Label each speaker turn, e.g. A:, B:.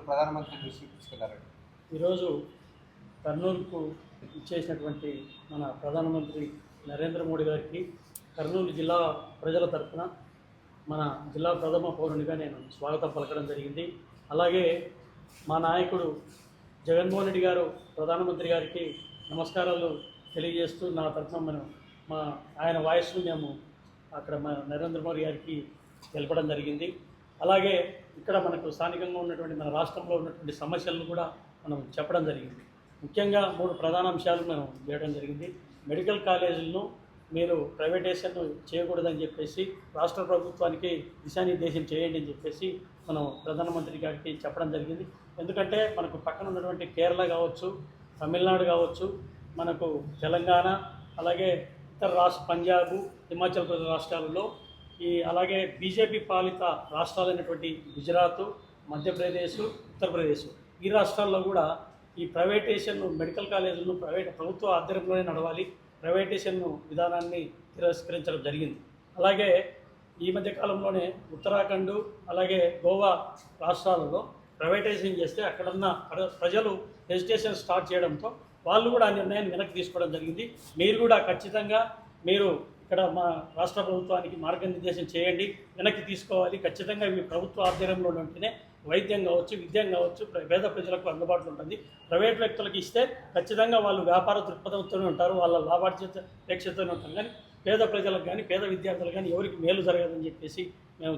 A: ప్రధానమంత్రి దృష్టికి తీసుకెళ్లారండి?
B: ఈరోజు కర్నూలుకు ఇచ్చేసినటువంటి మన ప్రధానమంత్రి నరేంద్ర మోడీ గారికి కర్నూలు జిల్లా ప్రజల తరఫున మన జిల్లా ప్రథమ పౌరునిగా నేను స్వాగతం పలకడం జరిగింది. అలాగే మా నాయకుడు జగన్మోహన్ రెడ్డి గారు ప్రధానమంత్రి గారికి నమస్కారాలు తెలియజేస్తూ నా తరఫున ఆయన వాయిస్ను మేము అక్కడ మా నరేంద్ర మోడీ గారికి తెలపడం జరిగింది. అలాగే ఇక్కడ మనకు స్థానికంగా ఉన్నటువంటి మన రాష్ట్రంలో ఉన్నటువంటి సమస్యలను కూడా మనం చెప్పడం జరిగింది. ముఖ్యంగా 3 ప్రధాన అంశాలు మనం చేయడం జరిగింది. మెడికల్ కాలేజీలను మీరు ప్రైవేటైజేషన్ చేయకూడదని చెప్పేసి రాష్ట్ర ప్రభుత్వానికి దిశానిర్దేశం చేయండి అని చెప్పేసి మనం ప్రధానమంత్రి గారికి చెప్పడం జరిగింది. ఎందుకంటే మనకు పక్కన ఉన్నటువంటి కేరళ కావచ్చు, తమిళనాడు కావచ్చు, మనకు తెలంగాణ, అలాగే ఇతర పంజాబ్, హిమాచల్ ప్రదేశ్ రాష్ట్రాలలో అలాగే బీజేపీ పాలిత రాష్ట్రాలైనటువంటి గుజరాత్, మధ్యప్రదేశ్, ఉత్తరప్రదేశ్ ఈ రాష్ట్రాల్లో కూడా ఈ ప్రైవేటైజేషన్ మెడికల్ కాలేజీలను ప్రభుత్వ ఆధ్వర్యంలోనే నడవాలి, ప్రైవేటైజేషన్ విధానాన్ని తిరస్కరించడం జరిగింది. అలాగే ఈ మధ్య కాలంలోనే ఉత్తరాఖండ్ అలాగే గోవా రాష్ట్రాలలో ప్రైవేటైజేషన్ చేస్తే అక్కడున్న ప్రజలు హెజిటేషన్ స్టార్ట్ చేయడంతో వాళ్ళు కూడా ఆ నిర్ణయాన్ని వెనక్కి తీసుకోవడం జరిగింది. మీరు కూడా ఖచ్చితంగా ఇక్కడ మా రాష్ట్ర ప్రభుత్వానికి మార్గనిర్దేశం చేయండి, వెనక్కి తీసుకోవాలి. ఖచ్చితంగా మీ ప్రభుత్వ ఆధ్వర్యంలో ఉంటేనే వైద్యం కావచ్చు, విద్యం కావచ్చు పేద ప్రజలకు అందుబాటులో ఉంటుంది. ప్రైవేట్ వ్యక్తులకు ఇస్తే ఖచ్చితంగా వాళ్ళు వ్యాపార దృక్పథంతోనే ఉంటారు, వాళ్ళ లాభాపేక్షతోనే ఉంటారు. కానీ పేద ప్రజలకు కానీ పేద విద్యార్థులకు కానీ ఎవరికి మేలు జరగదని చెప్పేసి మేము